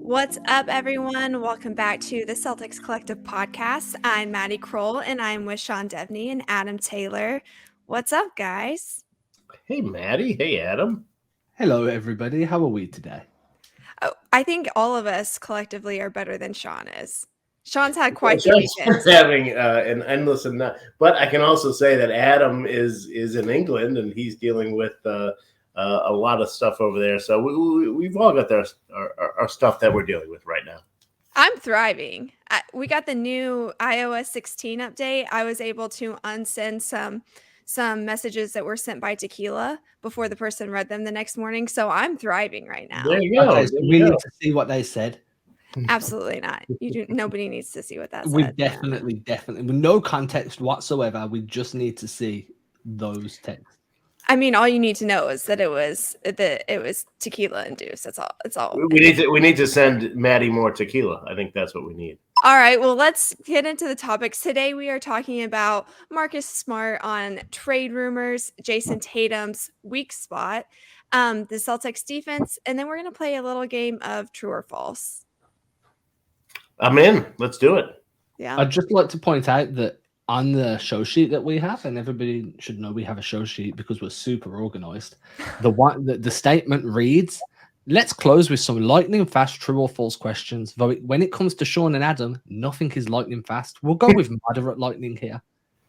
What's up, everyone? Welcome back to the Celtics Collective podcast. I'm Madi Kroll, and I'm with Sean Devney and Adam Taylor. What's up, guys? Hey, Maddie. Hey, Adam. Hello, everybody. How are we today? Oh, I think all of us collectively are better than Sean is. Sean's had quite the weekend. Having an endless amount, but I can also say that Adam is in England and he's dealing with a lot of stuff over there. So we've all got our stuff that we're dealing with right now. I'm thriving. We got the new iOS 16 update. I was able to unsend some messages that were sent by Tequila before the person read them the next morning. So I'm thriving right now. There you go. Okay, so we need to see what they said. Absolutely not. Nobody needs to see what that said. We definitely, with no context whatsoever, we just need to see those texts. I mean, all you need to know is that it was tequila induced. That's all. It's all. We need to send Maddie more tequila. I think that's what we need. All right. Well, let's get into the topics. Today we are talking about Marcus Smart on trade rumors, Jayson Tatum's weak spot, the Celtics defense, and then we're going to play a little game of true or false. I'm in. Let's do it. Yeah. I'd just like to point out that on the show sheet that we have, and everybody should know we have a show sheet because we're super organized. The statement reads, "Let's close with some lightning fast true or false questions. Though when it comes to Sean and Adam, nothing is lightning fast. We'll go with moderate lightning here."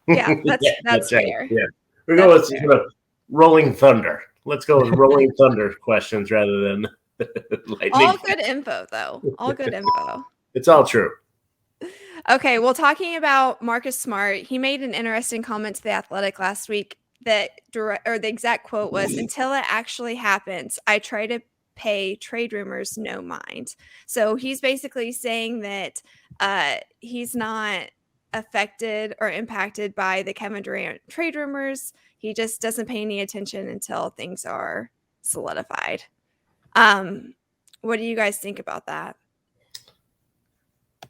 Yeah, that's fair. Right. Yeah, we're going with rolling thunder. Let's go with rolling thunder questions rather than lightning. All good info, though. All good info. It's all true. Okay, well, talking about Marcus Smart, he made an interesting comment to The Athletic last week that the exact quote was, "Until it actually happens, I try to pay trade rumors no mind." So he's basically saying that he's not affected or impacted by the Kevin Durant trade rumors. He just doesn't pay any attention until things are solidified. What do you guys think about that?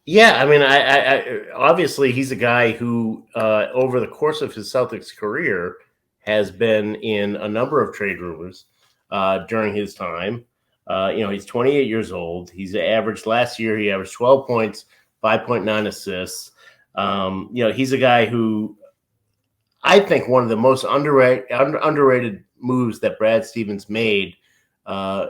Yeah, I mean, I obviously he's a guy who, over the course of his Celtics career, has been in a number of trade rumors during his time. He's 28 years old. Last year he averaged 12 points, 5.9 assists. He's a guy who I think one of the most underrated moves that Brad Stevens made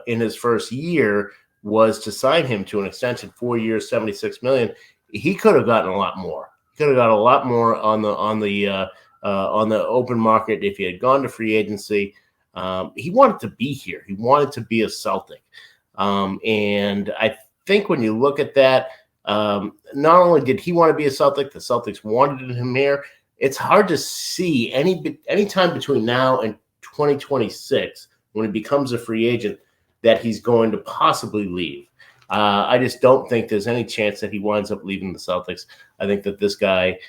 in his first year was to sign him to an extension, 4 years, $76 million. He could have gotten a lot more. He could have got a lot more on the open market if he had gone to free agency. He wanted to be here. He wanted to be a Celtic. And I think when you look at that, not only did he want to be a Celtic, the Celtics wanted him here. It's hard to see any time between now and 2026 when he becomes a free agent that he's going to possibly leave. I just don't think there's any chance that he winds up leaving the Celtics. I think that this guy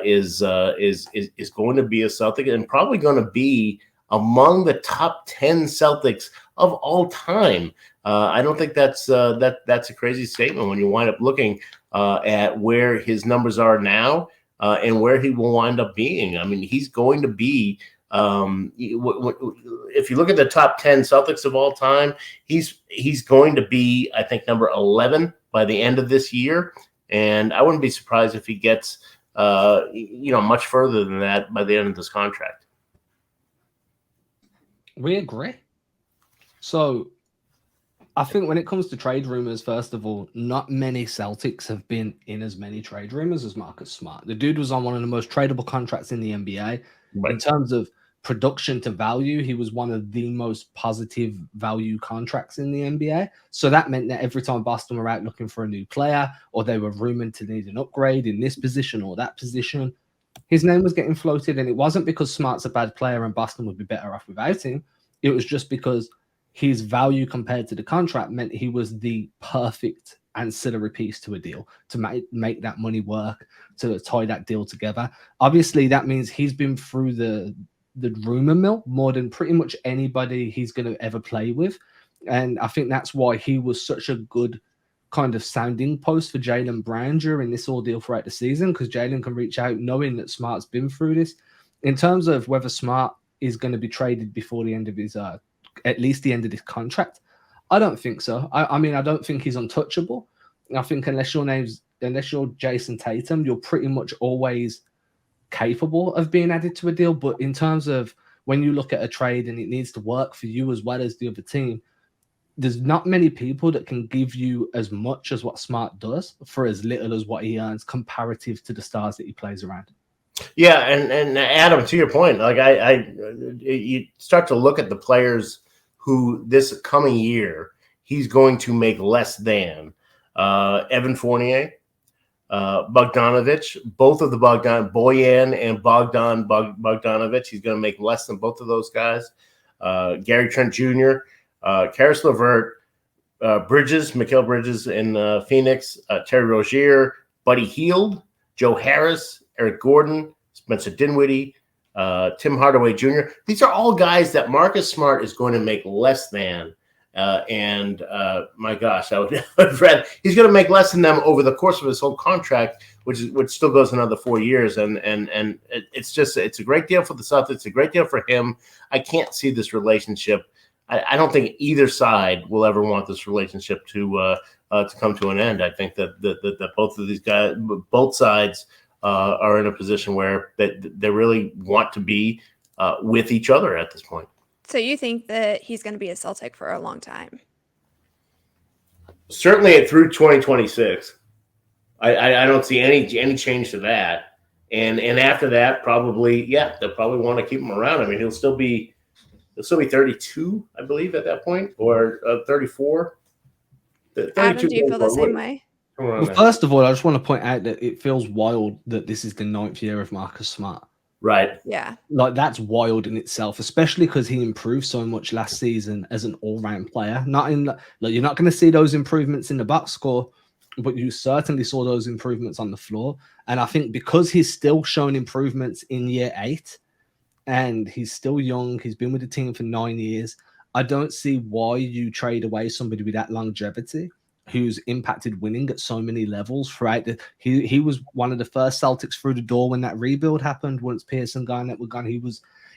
is going to be a Celtic and probably going to be among the top 10 Celtics of all time. I don't think that's a crazy statement when you wind up looking at where his numbers are now and where he will wind up being. I mean, he's going to be. If you look at the top 10 Celtics of all time, he's going to be, I think, number 11 by the end of this year, and I wouldn't be surprised if he gets much further than that by the end of this contract. We agree. So I think when it comes to trade rumors, first of all, not many Celtics have been in as many trade rumors as Marcus Smart. The dude was on one of the most tradable contracts in the NBA. Right. In terms of production to value, he was one of the most positive value contracts in the NBA. So that meant that every time Boston were out looking for a new player, or they were rumored to need an upgrade in this position or that position, his name was getting floated. And it wasn't because Smart's a bad player and Boston would be better off without him. It was just because his value compared to the contract meant he was the perfect ancillary piece to a deal to make that money work, to tie that deal together. Obviously, that means he's been through the rumor mill more than pretty much anybody he's going to ever play with. And I think that's why he was such a good kind of sounding post for Jaylen Brown during this ordeal throughout the season, because Jaylen can reach out knowing that Smart's been through this. In terms of whether Smart is going to be traded before the end of his, at least the end of this contract, I don't think so. I mean, I don't think he's untouchable. I think unless you're Jayson Tatum, you're pretty much always capable of being added to a deal. But in terms of when you look at a trade and it needs to work for you as well as the other team, there's not many people that can give you as much as what Smart does for as little as what he earns comparative to the stars that he plays around. Yeah, and Adam, to your point, like you start to look at the players who this coming year he's going to make less than Evan Fournier, Bogdanovich, both of the Boyan and Bogdanovich. He's going to make less than both of those guys. Gary Trent Jr., Karis LeVert, Mikal Bridges in Phoenix, Terry Rozier, Buddy Hield, Joe Harris, Eric Gordon, Spencer Dinwiddie, Tim Hardaway Jr. These are all guys that Marcus Smart is going to make less than. My gosh, I'd rather he's going to make less than them over the course of his whole contract, which still goes another 4 years. And it's a great deal for the Celtics. It's a great deal for him. I can't see this relationship. I don't think either side will ever want this relationship to come to an end. I think that both of these guys, both sides, are in a position where they really want to be with each other at this point. So you think that he's going to be a Celtic for a long time? Certainly through 2026. I don't see any change to that. And after that, probably, yeah, they'll probably want to keep him around. I mean, he'll still be 32, I believe, at that point, or 34. Adam, do you feel the same way? Well, first of all, I just want to point out that it feels wild that this is the 9th year of Marcus Smart. Right. Yeah. Like, that's wild in itself, especially because he improved so much last season as an all-round player. You're not going to see those improvements in the box score, but you certainly saw those improvements on the floor. And I think because he's still shown improvements in year 8, and he's still young, he's been with the team for 9 years, I don't see why you trade away somebody with that longevity who's impacted winning at so many levels throughout. He was one of the first Celtics through the door when that rebuild happened. Once Pearson Garnett were gone,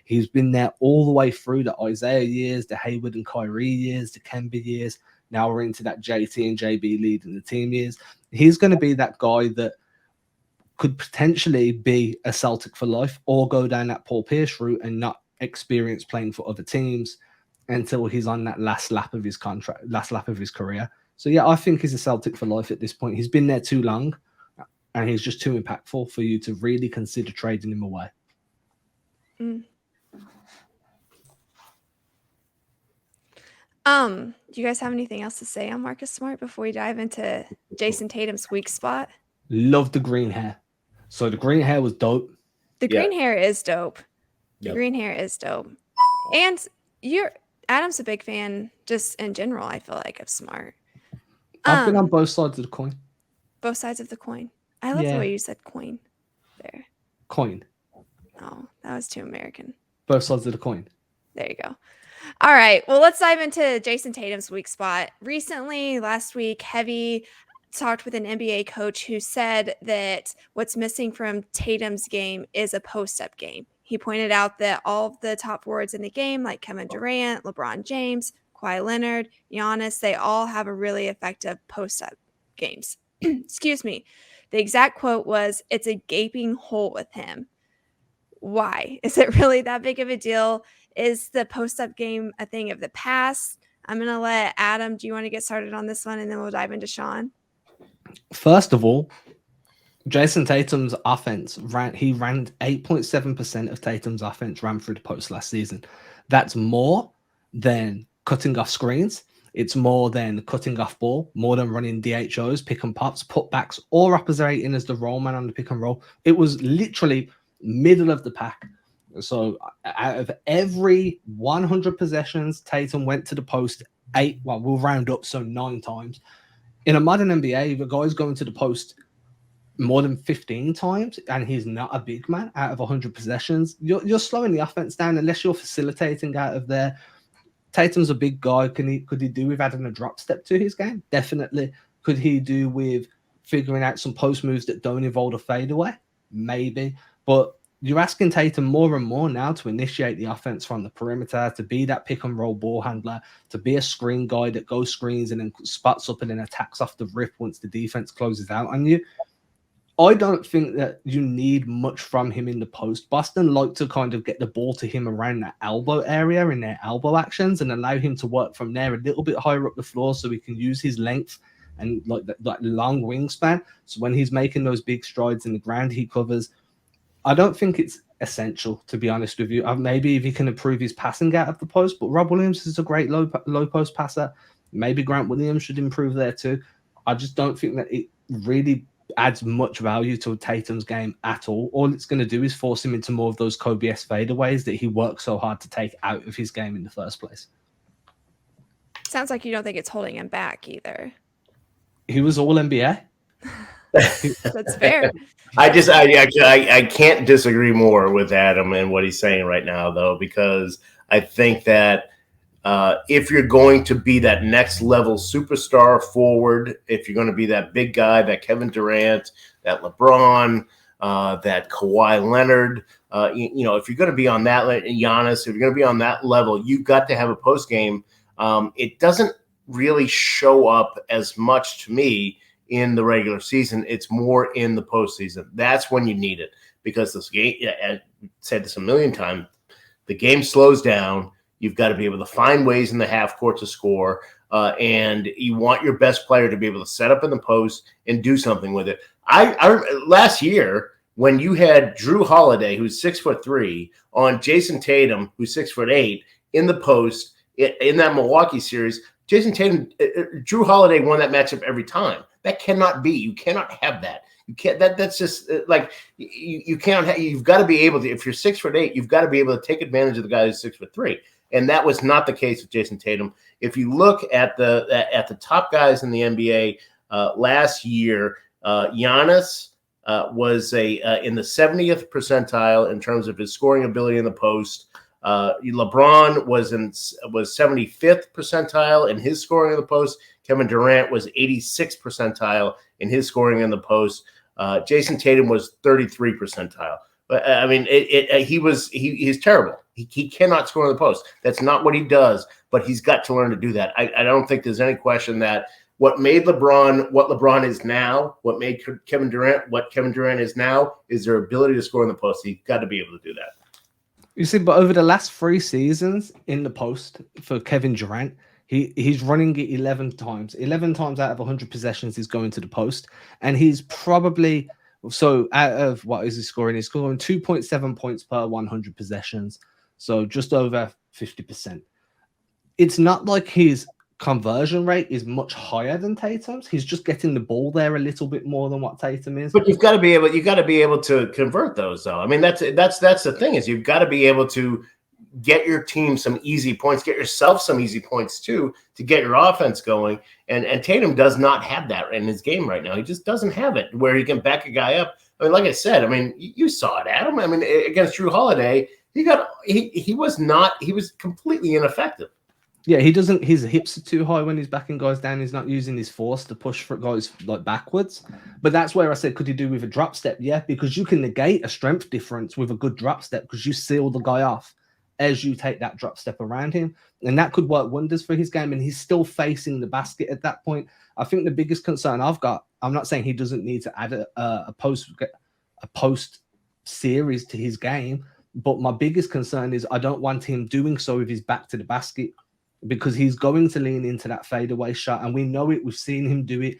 he's been there all the way through the Isaiah years, the Hayward and Kyrie years, the Kemba years. Now we're into that JT and JB leading the team years. He's going to be that guy that could potentially be a Celtic for life or go down that Paul Pierce route and not experience playing for other teams until he's on that last lap of his career. So, yeah, I think he's a Celtic for life at this point. He's been there too long, and he's just too impactful for you to really consider trading him away. Mm. Do you guys have anything else to say on Marcus Smart before we dive into Jayson Tatum's weak spot? Love the green hair. So the green hair was dope. The green hair is dope. Yep. The green hair is dope. And Adam's a big fan just in general, I feel like, of Smart. I've been on both sides of the coin. Both sides of the coin. I love the way you said coin there. Coin. Oh, that was too American. Both sides of the coin. There you go. All right. Well, let's dive into Jayson Tatum's weak spot. Recently, last week, Heavy talked with an NBA coach who said that what's missing from Tatum's game is a post-up game. He pointed out that all of the top forwards in the game, like Kevin Durant, LeBron James, Kawhi Leonard, Giannis, they all have a really effective post-up games. Excuse me. The exact quote was, "It's a gaping hole with him." Why? Is it really that big of a deal? Is the post-up game a thing of the past? I'm going to let Adam, do you want to get started on this one, and then we'll dive into Sean? First of all, Jayson Tatum's offense ran 8.7% of Tatum's offense ran through the post last season. That's more than cutting off screens. It's more than cutting off ball, more than running DHOs, pick and pops, putbacks, or operating as the roll man on the pick and roll. It was literally middle of the pack. So out of every 100 possessions, Tatum went to the post we'll round up, so 9 times. In a modern NBA, the guy's going to the post more than 15 times, and he's not a big man out of 100 possessions. You're slowing the offense down unless you're facilitating out of there. Tatum's a big guy. Could he do with adding a drop step to his game? Definitely. Could he do with figuring out some post moves that don't involve a fadeaway? Maybe. But you're asking Tatum more and more now to initiate the offense from the perimeter, to be that pick and roll ball handler, to be a screen guy that goes screens and then spots up and then attacks off the rip once the defense closes out on you. I don't think that you need much from him in the post. Boston like to kind of get the ball to him around that elbow area in their elbow actions and allow him to work from there a little bit higher up the floor so he can use his length and like that long wingspan. So when he's making those big strides in the ground, he covers. I don't think it's essential, to be honest with you. Maybe if he can improve his passing out of the post, but Rob Williams is a great low post passer. Maybe Grant Williams should improve there too. I just don't think that it really adds much value to Tatum's game at all. All it's going to do is force him into more of those Kobe-esque fadeaways that he worked so hard to take out of his game in the first place. Sounds like you don't think it's holding him back either. He was all NBA. That's fair. I can't disagree more with Adam and what he's saying right now, though, because I think that if you're going to be that next level superstar forward, if you're going to be that big guy, that Kevin Durant, that LeBron, that Kawhi Leonard, if you're going to be on that, Giannis, if you're going to be on that level, you've got to have a post game. It doesn't really show up as much to me in the regular season. It's more in the postseason. That's when you need it, because this game, I've said this a million times, the game slows down. You've got to be able to find ways in the half court to score, and you want your best player to be able to set up in the post and do something with it. I last year, when you had Drew Holiday, who's 6'3", on Jayson Tatum, who's 6'8", in the post in that Milwaukee series, Jayson Tatum, Drew Holiday won that matchup every time. That cannot be. You cannot have that. You can't. That's just like you can't. You've got to be able to. If you're 6'8", you've got to be able to take advantage of the guy who's 6'3", and that was not the case with Jayson Tatum. If you look at the top guys in the NBA last year, Giannis was in the 70th percentile in terms of his scoring ability in the post. LeBron was 75th percentile in his scoring in the post. Kevin Durant was 86th percentile in his scoring in the post. Jayson Tatum was 33 percentile. But I mean, he's terrible. He cannot score in the post. That's not what he does. But he's got to learn to do that. I don't think there's any question that what made LeBron what LeBron is now, what made Kevin Durant what Kevin Durant is now, is their ability to score in the post. He's got to be able to do that. You see, but over the last 3 seasons in the post for Kevin Durant, he's running it 11 times. 11 times out of 100 possessions, he's going to the post. And he's probably, so out of what is he scoring? He's scoring 2.7 points per 100 possessions. So just over 50%. It's not like his conversion rate is much higher than Tatum's. He's just getting the ball there a little bit more than what Tatum is. But you've got to be able to convert those, though. I mean, that's the thing, is you've got to be able to get your team some easy points, get yourself some easy points too, to get your offense going. And Tatum does not have that in his game right now. He just doesn't have it where he can back a guy up. I mean, like I said, I mean, you saw it, Adam. I mean, against Drew Holiday, he was completely ineffective. Yeah, he doesn't. His hips are too high when he's backing guys down. He's not using his force to push for guys like backwards. But that's where I said, could he do with a drop step? Yeah, because you can negate a strength difference with a good drop step because you seal the guy off as you take that drop step around him, and that could work wonders for his game. And he's still facing the basket at that point. I think the biggest concern I've got, I'm not saying he doesn't need to add a post series to his game, but my biggest concern is I don't want him doing so with his back to the basket, because he's going to lean into that fadeaway shot, and we know it. We've seen him do it.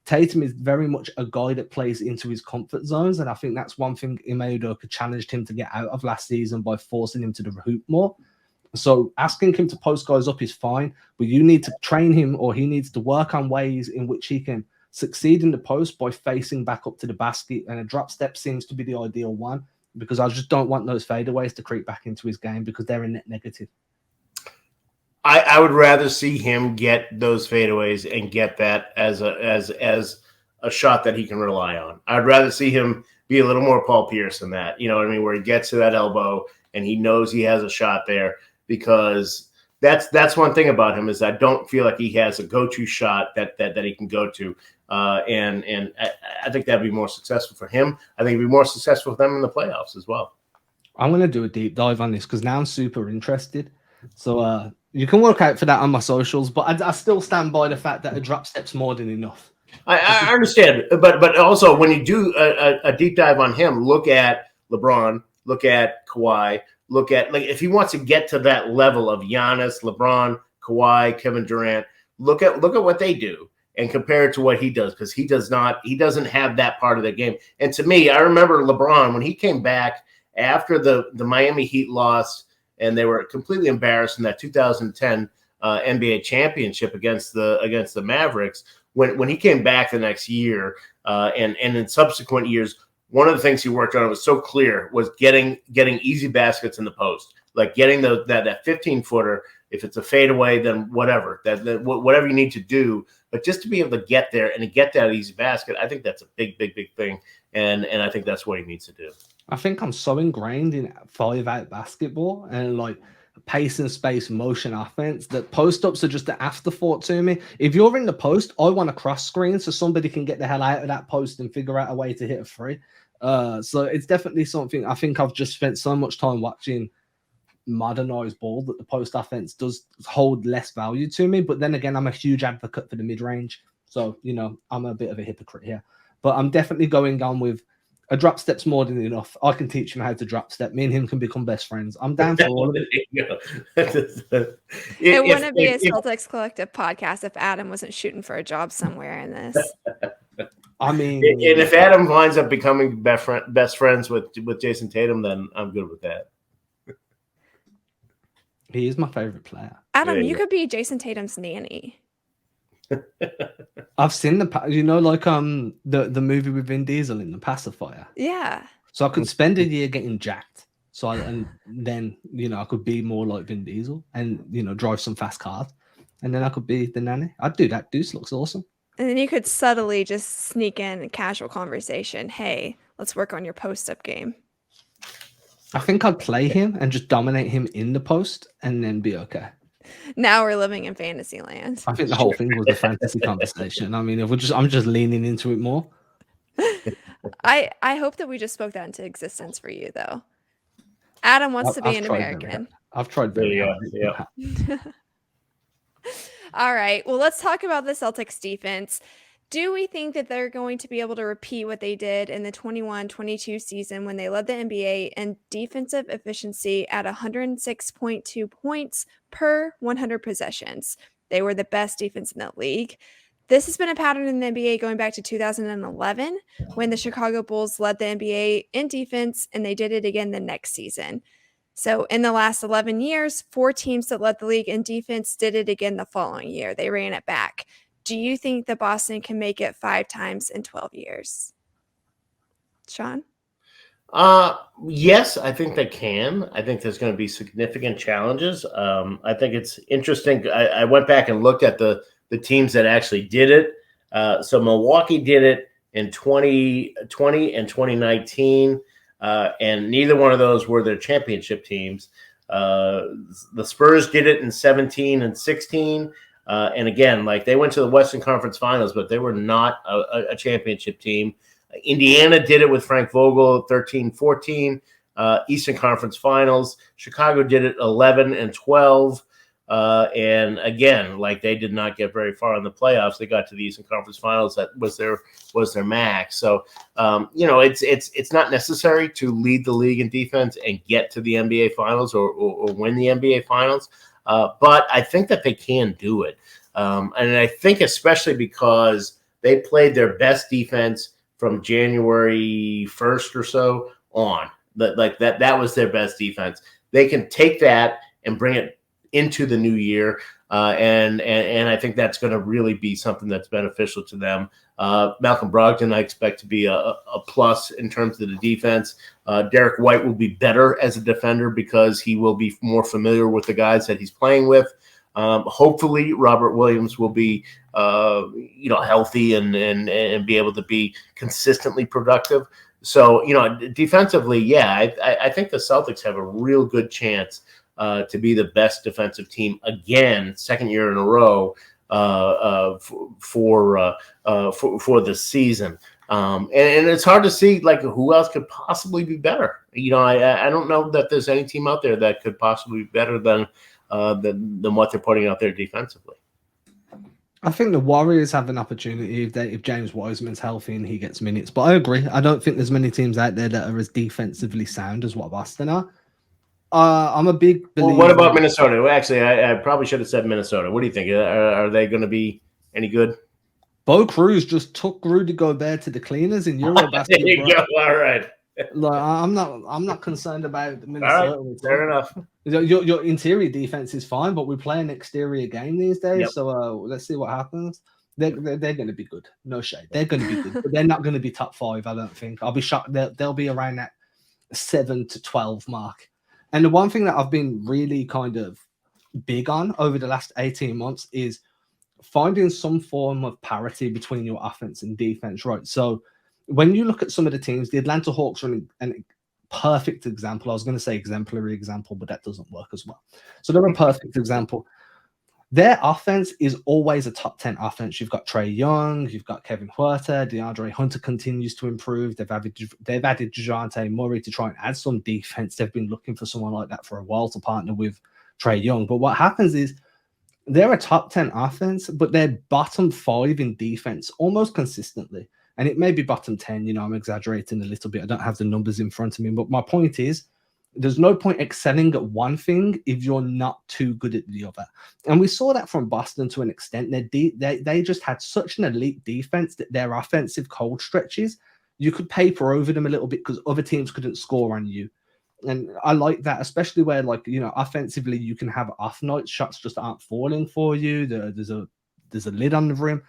Tatum is very much a guy that plays into his comfort zones, and I think that's one thing Ime Udoka challenged him to get out of last season by forcing him to the hoop more. So asking him to post guys up is fine, but you need to train him, or he needs to work on ways in which he can succeed in the post by facing back up to the basket, and a drop step seems to be the ideal one, because I just don't want those fadeaways to creep back into his game because they're a net negative. I would rather see him get those fadeaways and get that as a shot that he can rely on. I'd rather see him be a little more Paul Pierce than that. You know what I mean? Where he gets to that elbow and he knows he has a shot there, because that's one thing about him is I don't feel like he has a go-to shot that he can go to, and I think that'd be more successful for him. I think it'd be more successful for them in the playoffs as well. I'm going to do a deep dive on this because now I'm super interested. So you can work out for that on my socials, but I still stand by the fact that a drop step's more than enough. I understand, but also when you do a deep dive on him, look at LeBron, look at Kawhi, look at like if he wants to get to that level of Giannis, LeBron, Kawhi, Kevin Durant, look at what they do and compare it to what he does, because he doesn't have that part of the game. And to me, I remember LeBron when he came back after the Miami Heat lost and they were completely embarrassed in that 2010 NBA championship against the Mavericks. When he came back the next year and in subsequent years, one of the things he worked on, it was so clear, was getting easy baskets in the post, like getting that 15-footer. If it's a fadeaway, then whatever, whatever you need to do, but just to be able to get there and to get that easy basket, I think that's a big thing, and I think that's what he needs to do. I think I'm so ingrained in 5-out basketball and like pace and space motion offense that post-ups are just an afterthought to me. If you're in the post, I want a cross screen so somebody can get the hell out of that post and figure out a way to hit a free. So it's definitely something I think I've just spent so much time watching modernized ball that the post offense does hold less value to me. But then again, I'm a huge advocate for the mid-range. So, I'm a bit of a hypocrite here. But I'm definitely going on with a drop step's more than enough. I can teach him how to drop step. Me and him can become best friends. I'm down for all of it. It wouldn't be a Celtics Collective podcast if Adam wasn't shooting for a job somewhere in this. I mean, and if Adam winds up becoming best friends with Jayson Tatum, then I'm good with that. He is my favorite player. Adam, you could be Jayson Tatum's nanny. I've seen the movie with Vin Diesel in The Pacifier. Yeah. So I could spend a year getting jacked. And then I could be more like Vin Diesel and drive some fast cars, and then I could be the nanny. I'd do that. Deuce looks awesome. And then you could subtly just sneak in a casual conversation. Hey, let's work on your post-up game. I think I'd play him and just dominate him in the post and then be okay. Now we're living in fantasy land. I think the whole thing was a fantasy conversation. I mean, I'm just leaning into it more. I hope that we just spoke that into existence for you, though. Adam wants to be an American. I've tried very hard. Yeah. All right. Well, let's talk about the Celtics defense. Do we think that they're going to be able to repeat what they did in the 21-22 season when they led the NBA in defensive efficiency at 106.2 points per 100 possessions? They were the best defense in the league. This has been a pattern in the NBA going back to 2011 when the Chicago Bulls led the NBA in defense, and they did it again the next season. So in the last 11 years, 4 teams that led the league in defense did it again the following year. They ran it back. Do you think that Boston can make it 5 times in 12 years? Sean? Yes, I think they can. I think there's going to be significant challenges. I think it's interesting. I went back and looked at the teams that actually did it. So Milwaukee did it in 2020 and 2019, and neither one of those were their championship teams. The Spurs did it in 17 and 16. And again, like they went to the Western Conference Finals, but they were not a championship team. Indiana did it with Frank Vogel, 13-14, Eastern Conference Finals. Chicago did it 11 and 12. And again, like they did not get very far in the playoffs. They got to the Eastern Conference Finals. That was their max. So, it's not necessary to lead the league in defense and get to the NBA Finals or win the NBA Finals. But I think that they can do it. And I think especially because they played their best defense from January 1st or so on. That was their best defense. They can take that and bring it into the new year. And I think that's going to really be something that's beneficial to them. Malcolm Brogdon, I expect to be a plus in terms of the defense. Derek White will be better as a defender because he will be more familiar with the guys that he's playing with. Hopefully Robert Williams will be, healthy and be able to be consistently productive. So, defensively, yeah, I think the Celtics have a real good chance to be the best defensive team again, second year in a row for the season. And it's hard to see like who else could possibly be better. I don't know that there's any team out there that could possibly be better than what they're putting out there defensively. I think the Warriors have an opportunity if James Wiseman's healthy and he gets minutes. But I agree. I don't think there's many teams out there that are as defensively sound as what Boston are. I'm a big believer. Well, what about Minnesota? Well, actually, I probably should have said Minnesota. What do you think? Are they going to be any good? Bo Cruz just took Rudy Gobert to the cleaners in Eurobasket. There you go. All right. Like, I'm not concerned about Minnesota. All right. Fair enough. Your interior defense is fine, but we play an exterior game these days. Yep. So let's see what happens. They're going to be good. No shade. They're going to be good, but they're not going to be top 5. I don't think. I'll be shocked. They'll be around that 7 to 12 mark. And the one thing that I've been really kind of big on over the last 18 months is finding some form of parity between your offense and defense, right? So when you look at some of the teams, the Atlanta Hawks are an perfect example. I was going to say exemplary example, but that doesn't work as well. So they're a perfect example. Their offense is always a top 10 offense. You've got Trae Young, you've got Kevin Huerter, DeAndre Hunter continues to improve. They've added DeJounte Murray to try and add some defense. They've been looking for someone like that for a while to partner with Trae Young. But what happens is they're a top 10 offense, but they're bottom 5 in defense almost consistently. And it may be bottom 10, I'm exaggerating a little bit. I don't have the numbers in front of me, but my point is there's no point excelling at one thing if you're not too good at the other. And we saw that from Boston to an extent. They just had such an elite defense that their offensive cold stretches, you could paper over them a little bit because other teams couldn't score on you. And I like that, especially where, offensively you can have off nights, shots just aren't falling for you. There's a lid on the rim.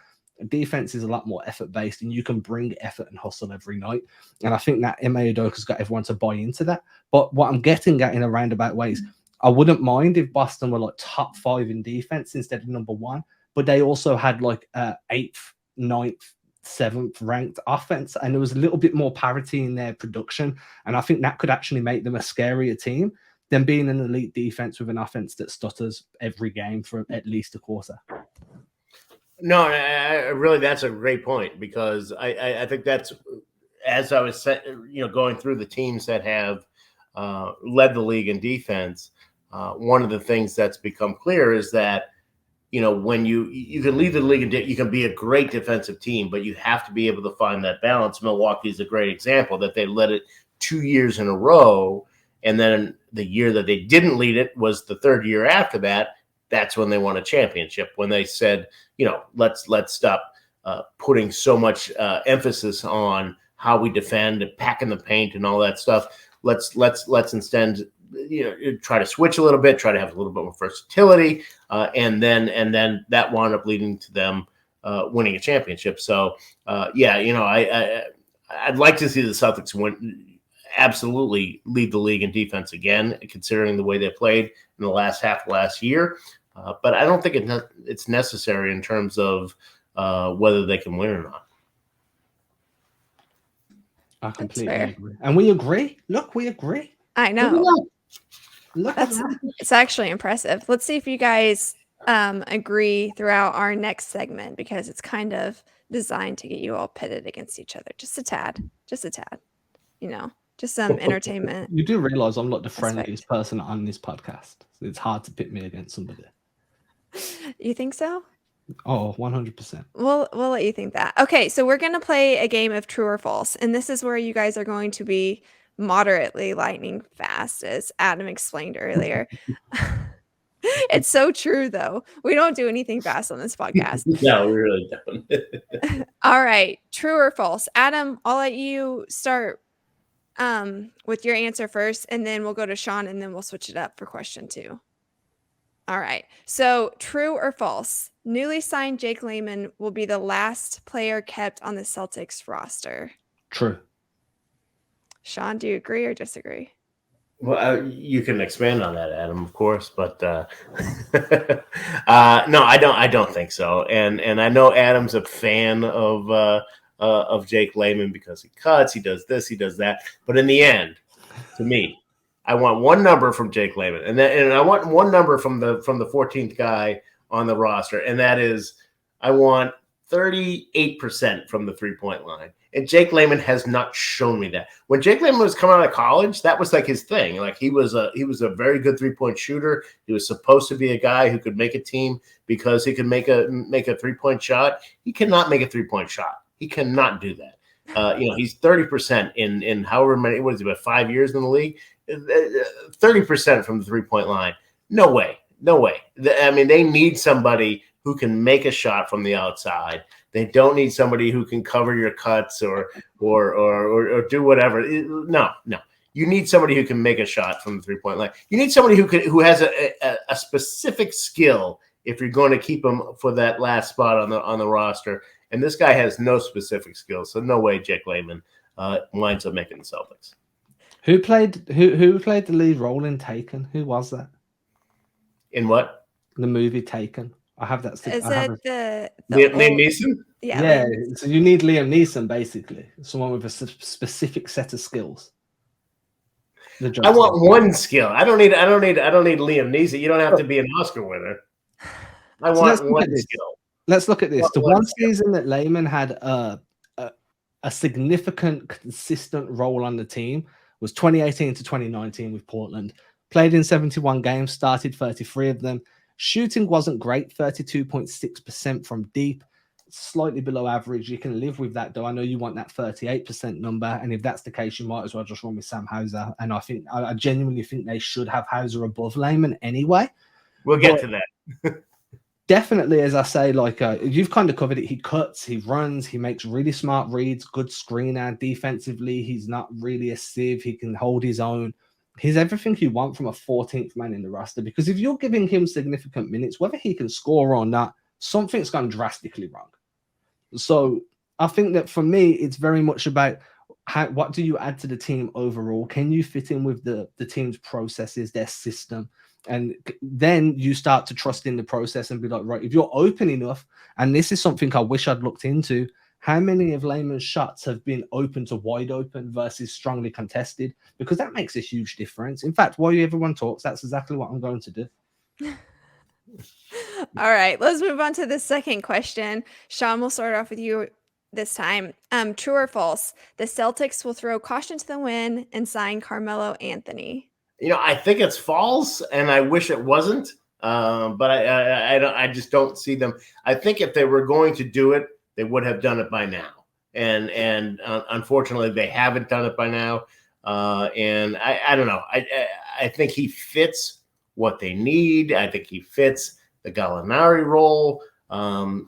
Defense is a lot more effort-based, and you can bring effort and hustle every night. And I think that Ime Udoka's got everyone to buy into that. But what I'm getting at in a roundabout way is I wouldn't mind if Boston were top 5 in defense instead of number 1, but they also had 8th, 9th, 7th ranked offense, and there was a little bit more parity in their production. And I think that could actually make them a scarier team than being an elite defense with an offense that stutters every game for at least a quarter. No, really, that's a great point because I think that's, as I was going through the teams that have led the league in defense, one of the things that's become clear is that, when you can lead the league and you can be a great defensive team, but you have to be able to find that balance. Milwaukee is a great example that they led it 2 years in a row. And then the year that they didn't lead it was the third year after that. That's when they won a championship, when they said, let's stop putting so much emphasis on how we defend and packing the paint and all that stuff. Let's instead, try to switch a little bit, try to have a little bit more versatility. And then that wound up leading to them winning a championship. So, I'd like to see the Celtics absolutely lead the league in defense again, considering the way they played in the last half of last year. But I don't think it's necessary in terms of whether they can win or not. I completely agree. And we agree. Look, we agree. I know. Look at that. It's actually impressive. Let's see if you guys agree throughout our next segment, because it's kind of designed to get you all pitted against each other. Just a tad. Just some entertainment. You do realize I'm not the friendliest person on this podcast. So it's hard to pit me against somebody. You think so? Oh, 100%. We'll let you think that. Okay, so we're going to play a game of true or false, and this is where you guys are going to be moderately lightning fast, as Adam explained earlier. It's so true, though. We don't do anything fast on this podcast. No, we really don't. All right, true or false. Adam, I'll let you start with your answer first, and then we'll go to Sean, and then we'll switch it up for question 2. All right. So, true or false? Newly signed Jake Layman will be the last player kept on the Celtics roster. True. Sean, do you agree or disagree? Well, you can expand on that, Adam, of course, but no, I don't think so. And I know Adam's a fan of Jake Layman because he cuts, he does this, he does that. But in the end, to me, I want one number from Jake Layman, and I want one number from the 14th guy on the roster, and that is I want 38% from the 3-point line. And Jake Layman has not shown me that. When Jake Layman was coming out of college, that was like his thing. Like he was a very good 3-point shooter. He was supposed to be a guy who could make a team because he could make a 3-point shot. He cannot make a 3-point shot. He cannot do that. He's 30% in however many, what is it, about 5 years in the league? 30% from the 3-point line. No way. I mean, they need somebody who can make a shot from the outside. They don't need somebody who can cover your cuts or do whatever. No. You need somebody who can make a shot from the 3-point line. You need somebody who has a specific skill if you're going to keep him for that last spot on the roster. And this guy has no specific skills, so no way Jake Layman winds up making the Celtics. Who played the lead role in Taken? Who was that? In what? The movie Taken. I have that. Is it the Liam Neeson? Yeah. So you need Liam Neeson, basically, someone with a specific set of skills. I want one skill. I don't need Liam Neeson. You don't have to be an Oscar winner. I want one skill. Let's look at this. The one season that Layman had a significant, consistent role on the team was 2018 to 2019 with Portland. Played in 71 games, started 33 of them. Shooting wasn't great, 32.6% from deep, slightly below average. You can live with that, though. I know you want that 38% number, and if that's the case, you might as well just run with Sam Hauser. And I genuinely think they should have Hauser above Layman anyway. We'll get to that. Definitely, as I say, you've kind of covered it. He cuts, he runs, he makes really smart reads, good screener. Defensively, he's not really a sieve. He can hold his own. He's everything you want from a 14th man in the roster, because if you're giving him significant minutes, whether he can score or not, something's gone drastically wrong. So I think that for me, it's very much about what do you add to the team overall? Can you fit in with the team's processes, their system? And then you start to trust in the process and be like, right, if you're open enough, and this is something I wish I'd looked into, how many of Layman's shots have been open to wide open versus strongly contested? Because that makes a huge difference. In fact, while everyone talks, that's exactly what I'm going to do. All right, let's move on to the second question. Sean, we'll start off with you this time. True or false? The Celtics will throw caution to the wind and sign Carmelo Anthony. I think it's false, and I wish it wasn't. But I just don't see them. I think if they were going to do it, they would have done it by now. And unfortunately, they haven't done it by now. And I don't know. I think he fits what they need. I think he fits the Gallinari role. And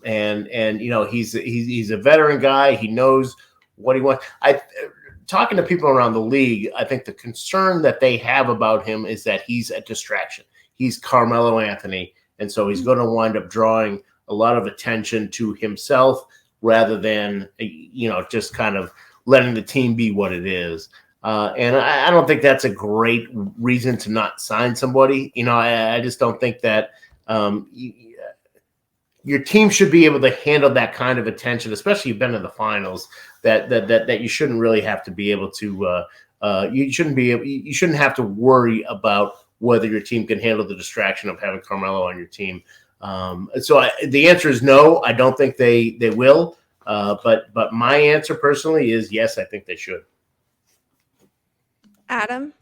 he's a veteran guy. He knows what he wants. Talking to people around the league, I think the concern that they have about him is that he's a distraction. He's Carmelo Anthony, and so he's going to wind up drawing a lot of attention to himself rather than, just kind of letting the team be what it is. And I don't think that's a great reason to not sign somebody. I just don't think that your team should be able to handle that kind of attention, especially you've been in the finals, that you shouldn't really have to be able to you shouldn't have to worry about whether your team can handle the distraction of having Carmelo on your team. So the answer is no. I don't think they will. But my answer personally is yes, I think they should. Adam?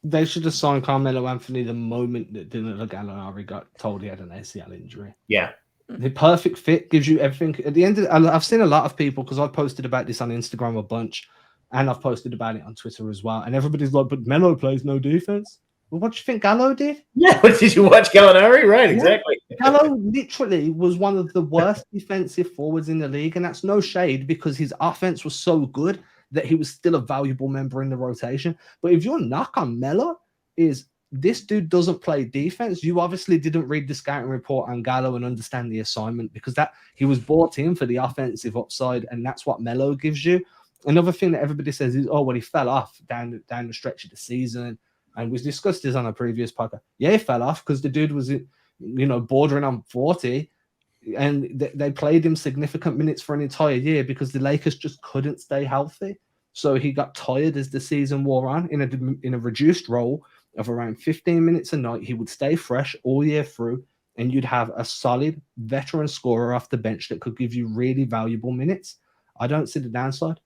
They should have signed Carmelo Anthony the moment that Danilo Gallinari got told he had an ACL injury. Yeah. The perfect fit gives you everything. At the end I've seen a lot of people, because I've posted about this on Instagram a bunch, and I've posted about it on Twitter as well. And everybody's like, but Melo plays no defense. Well, what do you think Gallo did? Yeah, did you watch Gallinari? Right, exactly. Gallo literally was one of the worst defensive forwards in the league, and that's no shade, because his offense was so good that he was still a valuable member in the rotation. But if your knock on Melo is this dude doesn't play defense, you obviously didn't read the scouting report on Gallo and understand the assignment, because that he was brought in for the offensive upside, and that's what Melo gives you. Another thing that everybody says is, oh, well, he fell off down the stretch of the season. And we discussed this on a previous podcast. Yeah, he fell off because the dude was, bordering on 40, and they played him significant minutes for an entire year because the Lakers just couldn't stay healthy. So he got tired as the season wore on in a reduced role of around 15 minutes a night. He would stay fresh all year through, and you'd have a solid veteran scorer off the bench that could give you really valuable minutes. I don't see the downside.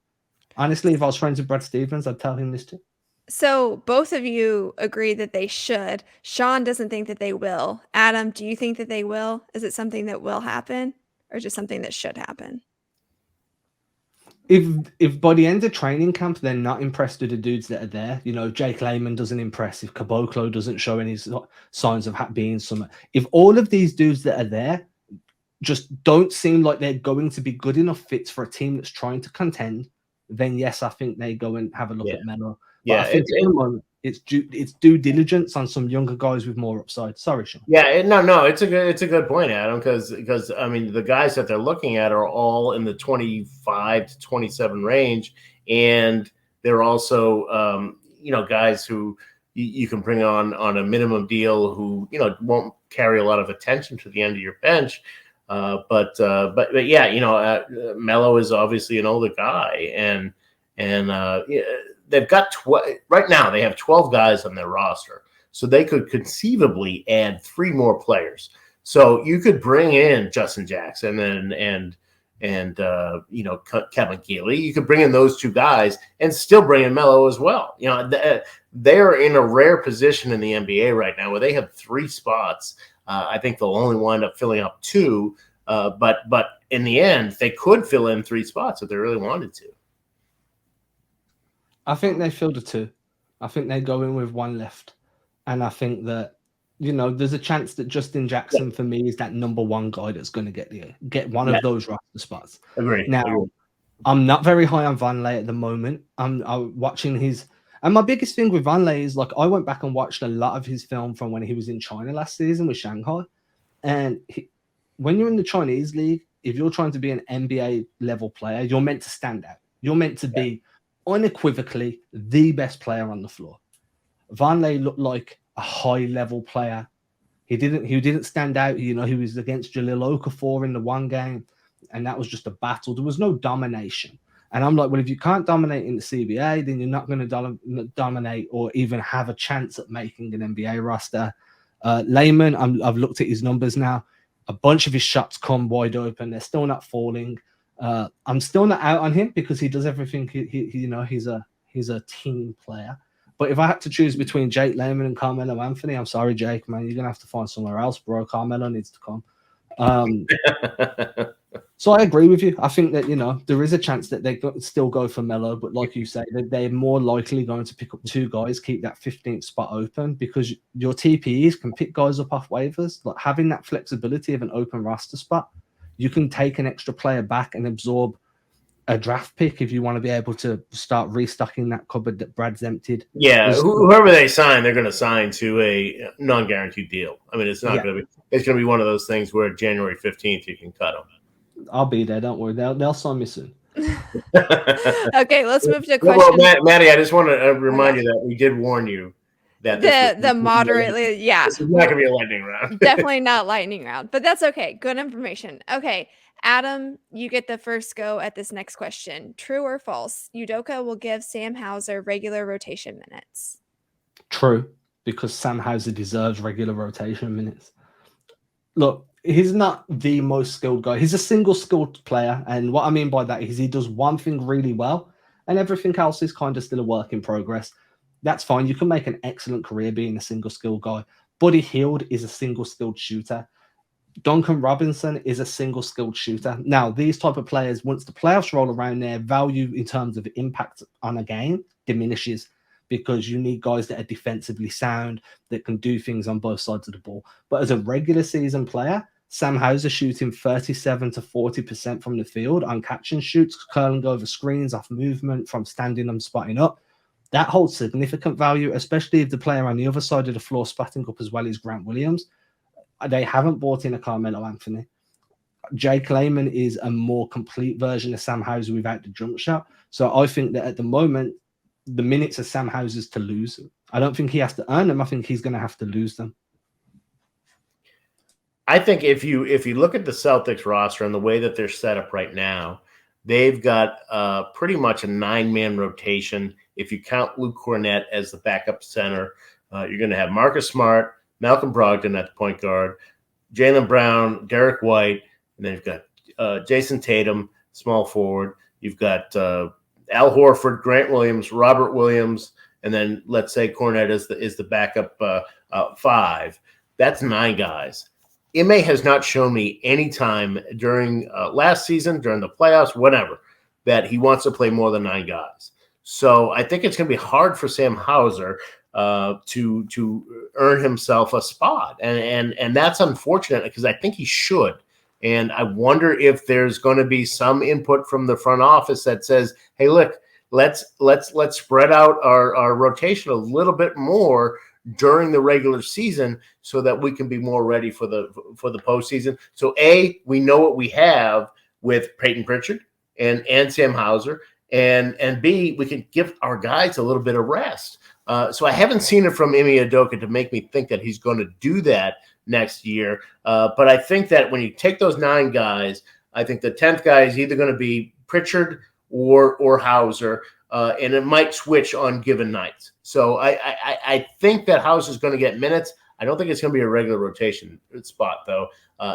Honestly, if I was friends with Brad Stevens, I'd tell him this too. So both of you agree that they should. Sean doesn't think that they will. Adam, do you think that they will? Is it something that will happen or just something that should happen? If by the end of training camp they're not impressed with the dudes that are there, Jake Layman doesn't impress, if Caboclo doesn't show any signs of being some, if all of these dudes that are there just don't seem like they're going to be good enough fits for a team that's trying to contend, then yes, I think they go and have a look at Melo. But I think at the moment it's due diligence on some younger guys with more upside. Sorry, Sean. Yeah, no, it's a good point, Adam, because I mean the guys that they're looking at are all in the 25 to 27 range, and they're also guys who you can bring on a minimum deal who won't carry a lot of attention to the end of your bench. But yeah, Melo is obviously an older guy, and they've got right now they have 12 guys on their roster, so they could conceivably add 3 more players. So you could bring in Justin Jackson and Kevin Keeley. You could bring in those 2 guys and still bring in Melo as well. They're in a rare position in the NBA right now where they have 3 spots. I think they'll only wind up filling up 2, but in the end, they could fill in 3 spots if they really wanted to. I think they filled the 2. I think they go in with 1 left, and I think that there's a chance that Justin Jackson for me is that number 1 guy that's going to get one of those roster spots. Agreed. Now, I'm not very high on Vonleh at the moment. I'm watching his. And my biggest thing with Vonleh is, I went back and watched a lot of his film from when he was in China last season with Shanghai. And when you're in the Chinese league, if you're trying to be an NBA level player, you're meant to stand out. You're meant to be unequivocally the best player on the floor. Vonleh looked like a high level player. He didn't stand out. He was against Jahlil Okafor in the one game, and that was just a battle. There was no domination. And I'm like, well, if you can't dominate in the CBA, then you're not going to dominate or even have a chance at making an NBA roster. Layman, I've looked at his numbers now. A bunch of his shots come wide open. They're still not falling. I'm still not out on him because he does everything. He's a team player. But if I had to choose between Jake Layman and Carmelo Anthony, I'm sorry, Jake, man, you're going to have to find somewhere else, bro. Carmelo needs to come. So I agree with you. I think that, there is a chance that they still go for Melo, but like you say, they're more likely going to pick up 2 guys, keep that 15th spot open, because your TPEs can pick guys up off waivers. Like having that flexibility of an open roster spot, you can take an extra player back and absorb a draft pick if you want to be able to start restocking that cupboard that Brad's emptied. Yeah, whoever they sign, they're going to sign to a non-guaranteed deal. I mean, it's not going to be. It's going to be one of those things where January 15th you can cut them. I'll be there. Don't worry. They'll sign me soon. Okay, let's move to a question. Well, Maddie, I just want to remind you that we did warn you that the moderately, this is not going to be a lightning round. Definitely not lightning round, but that's okay. Good information. Okay, Adam, you get the first go at this next question. True or false? Udoka will give Sam Hauser regular rotation minutes. True, because Sam Hauser deserves regular rotation minutes. Look, he's not the most skilled guy. He's a single skilled player. And what I mean by that is he does one thing really well and everything else is kind of still a work in progress. That's fine. You can make an excellent career being a single skilled guy. Buddy Hield is a single skilled shooter. Duncan Robinson is a single skilled shooter. Now, these type of players, once the playoffs roll around, their value in terms of impact on a game diminishes, because you need guys that are defensively sound, that can do things on both sides of the ball. But as a regular season player, Sam Hauser shooting 37 to 40% from the field on catch and shoots, curling over screens, off movement, from standing and spotting up. That holds significant value, especially if the player on the other side of the floor spotting up as well is Grant Williams. They haven't bought in a Carmelo Anthony. Jake Layman is a more complete version of Sam Hauser without the jump shot. So I think that at the moment, the minutes are Sam Hauser's to lose. I don't think he has to earn them. I think he's going to have to lose them. I think if you look at the Celtics roster and the way that they're set up right now, they've got pretty much a 9-man rotation. If you count Luke Cornett as the backup center, you're going to have Marcus Smart, Malcolm Brogdon at the point guard, Jaylen Brown, Derek White, and then you've got Jayson Tatum, small forward. You've got Al Horford, Grant Williams, Robert Williams, and then let's say Cornett is the backup 5. That's 9 guys. Ime has not shown me any time during last season, during the playoffs, whatever, that he wants to play more than 9 guys. So I think it's going to be hard for Sam Hauser to earn himself a spot, and that's unfortunate because I think he should. And I wonder if there's going to be some input from the front office that says, "Hey, look, let's spread out our rotation a little bit more during the regular season so that we can be more ready for the postseason." So we know what we have with Peyton Pritchard and Sam Hauser, and B, we can give our guys a little bit of rest. So I haven't seen it from Ime Udoka to make me think that he's going to do that next year. But I think that when you take those 9 guys, I think the 10th guy is either going to be Pritchard or Hauser, and it might switch on given nights. So I think that Hauser is going to get minutes. I don't think it's going to be a regular rotation spot, though.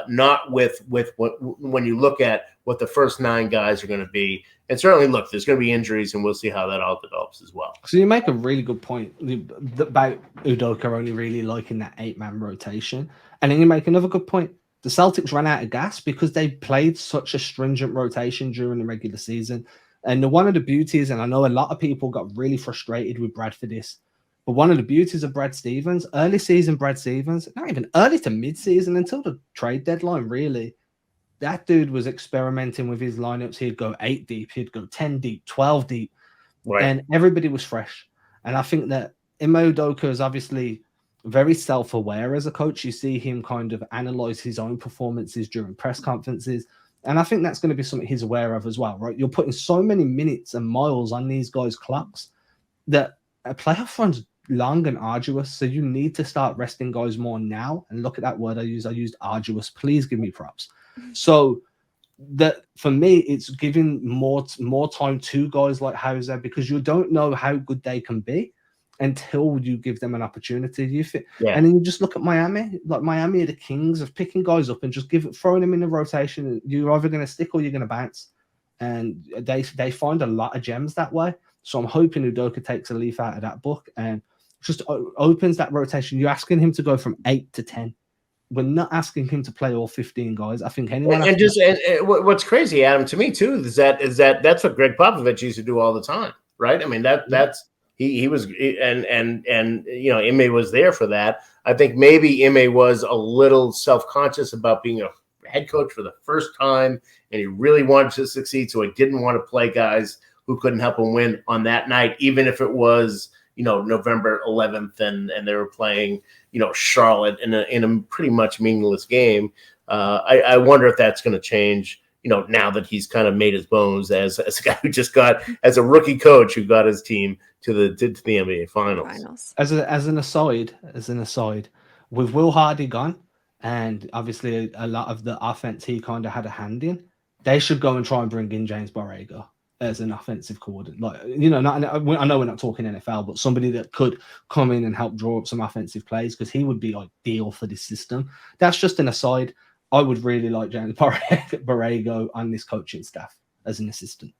Not with when you look at what the first 9 guys are going to be. And certainly, look, there's going to be injuries, and we'll see how that all develops as well. So you make a really good point about Udoka only really liking that 8-man rotation. And then you make another good point. The Celtics ran out of gas because they played such a stringent rotation during the regular season. And one of the beauties, and I know a lot of people got really frustrated with Brad for this, but one of the beauties of Brad Stevens, early season Brad Stevens, not even early to mid-season until the trade deadline, really, that dude was experimenting with his lineups. He'd go 8 deep, he'd go 10 deep, 12 deep, right. And everybody was fresh. And I think that Ime Udoka is obviously very self-aware as a coach. You see him kind of analyze his own performances during press conferences. And I think that's going to be something he's aware of as well, right? You're putting so many minutes and miles on these guys' clocks that a playoff run's long and arduous. So you need to start resting guys more now. And look at that word I used arduous. Please give me props. So that for me, it's giving more time to guys like Hauser because you don't know how good they can be until you give them an opportunity. And then you just look at Miami. Like Miami are the kings of picking guys up and just throwing them in the rotation. You're either going to stick or you're going to bounce. And they find a lot of gems that way. So I'm hoping Udoka takes a leaf out of that book and just opens that rotation. You're asking him to go from 8 to 10. We're not asking him to play all 15 guys. I think anyone. And what's crazy, Adam, to me too, is that that's what Greg Popovich used to do all the time, right? I mean that's he was and you know Ime was there for that. I think maybe Ime was a little self-conscious about being a head coach for the first time, and he really wanted to succeed, so he didn't want to play guys who couldn't help him win on that night, even if it was November 11th and they were playing Charlotte in a pretty much meaningless game. I wonder if that's going to change now that he's kind of made his bones as a guy who just got as a rookie coach who got his team to the NBA finals. As an aside, with Will Hardy gone and obviously a lot of the offense he kind of had a hand in, they should go and try and bring in James Borrego as an offensive coordinator. I know we're not talking NFL, but somebody that could come in and help draw up some offensive plays because he would be ideal for this system. That's just an aside. I would really like James Borrego on this coaching staff as an assistant.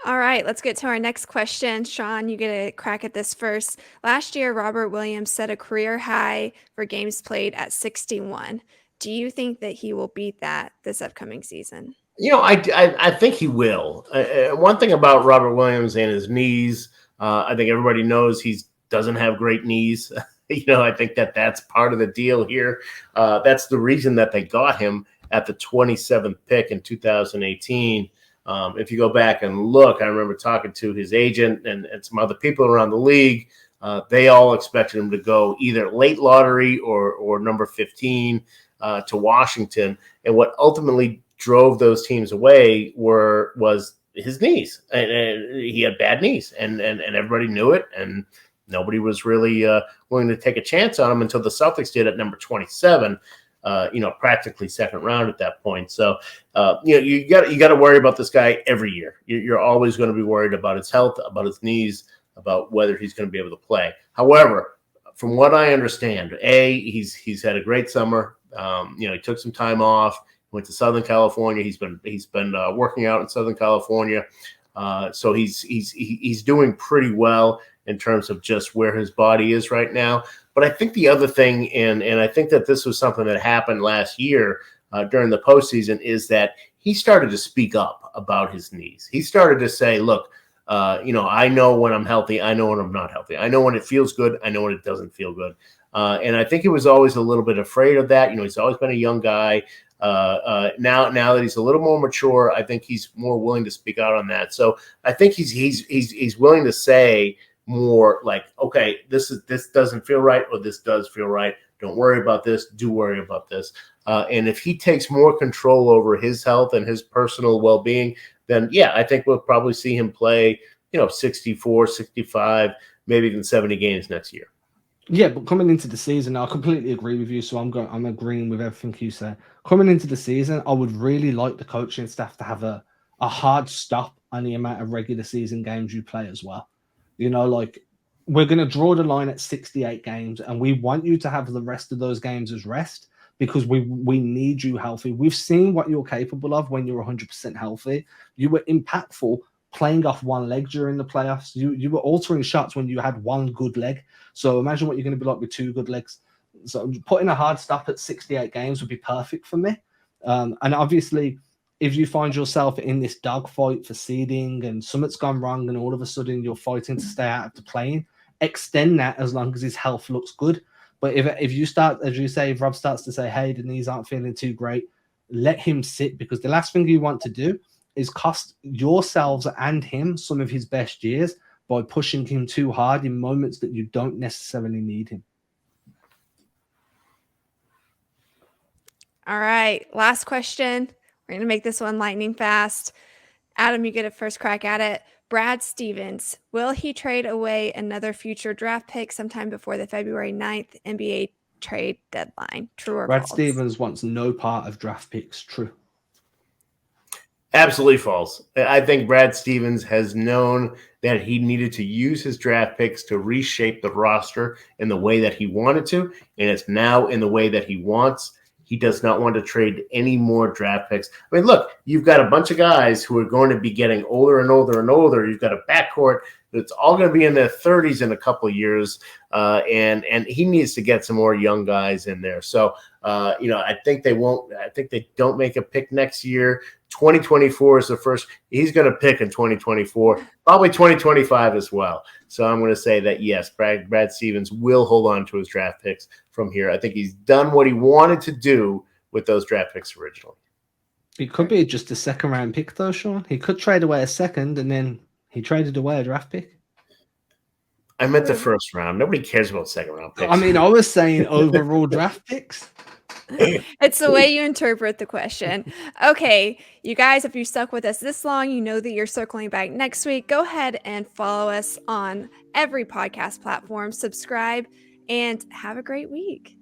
All right, let's get to our next question. Sean, you get a crack at this first. Last year, Robert Williams set a career high for games played at 61. Do you think that he will beat that this upcoming season? I think he will. One thing about Robert Williams and his knees, I think everybody knows he doesn't have great knees. I think that's part of the deal here. That's the reason that they got him at the 27th pick in 2018. If you go back and look, I remember talking to his agent and some other people around the league. They all expected him to go either late lottery or number 15 to Washington. And what ultimately drove those teams away was his knees, and he had bad knees, and everybody knew it, and nobody was really willing to take a chance on him until the Celtics did at number 27. practically second round at that point. So, you got to worry about this guy every year. You're always going to be worried about his health, about his knees, about whether he's going to be able to play. However, from what I understand, he's had a great summer. He took some time off, went to Southern California. He's been working out in Southern California. So he's doing pretty well in terms of just where his body is right now. But I think the other thing, and I think that this was something that happened last year during the postseason, is that he started to speak up about his knees. He started to say, look, I know when I'm healthy. I know when I'm not healthy. I know when it feels good. I know when it doesn't feel good. And I think he was always a little bit afraid of that. He's always been a young guy. Now that he's a little more mature, I think he's more willing to speak out on that. So I think he's willing to say more like, okay, this doesn't feel right, or this does feel right. Don't worry about this. Do worry about this. And if he takes more control over his health and his personal well-being, then yeah, I think we'll probably see him play, 64, 65, maybe even 70 games next year. Yeah, but coming into the season, I completely agree with you. So I'm agreeing with everything you said. Coming into the season, I would really like the coaching staff to have a hard stop on the amount of regular season games you play as well. We're going to draw the line at 68 games, and we want you to have the rest of those games as rest because we need you healthy. We've seen what you're capable of when you're 100% healthy. You were impactful playing off one leg during the playoffs. You were altering shots when you had one good leg. So imagine what you're going to be like with two good legs. So putting a hard stop at 68 games would be perfect for me. And obviously, if you find yourself in this dogfight for seeding and something's gone wrong and all of a sudden you're fighting to stay out of the plane, extend that as long as his health looks good. But if you start, as you say, if Rob starts to say, hey, the knees aren't feeling too great, let him sit, because the last thing you want to do is cost yourselves and him some of his best years by pushing him too hard in moments that you don't necessarily need him. All right, last question. We're going to make this one lightning fast. Adam, you get a first crack at it. Brad Stevens, will he trade away another future draft pick sometime before the February 9th NBA trade deadline? True or Brad false? Stevens wants no part of draft picks. True. Absolutely false. I think Brad Stevens has known that he needed to use his draft picks to reshape the roster in the way that he wanted to, and it's now in the way that he wants. He does not want to trade any more draft picks. I mean, look, you've got a bunch of guys who are going to be getting older and older and older. You've got a backcourt that's all going to be in their 30s in a couple of years, and he needs to get some more young guys in there. So, I think they won't. I think they don't make a pick next year. 2024 is the first. He's going to pick in 2024, probably 2025 as well. So I'm going to say that, yes, Brad Stevens will hold on to his draft picks from here. I think he's done what he wanted to do with those draft picks originally. It could be just a second round pick, though, Sean. He could trade away a second, and then he traded away a draft pick. I meant the first round. Nobody cares about second round picks. I mean, I was saying overall draft picks. It's the way you interpret the question. Okay, you guys, if you stuck with us this long, you know that you're circling back next week. Go ahead and follow us on every podcast platform, subscribe, and have a great week.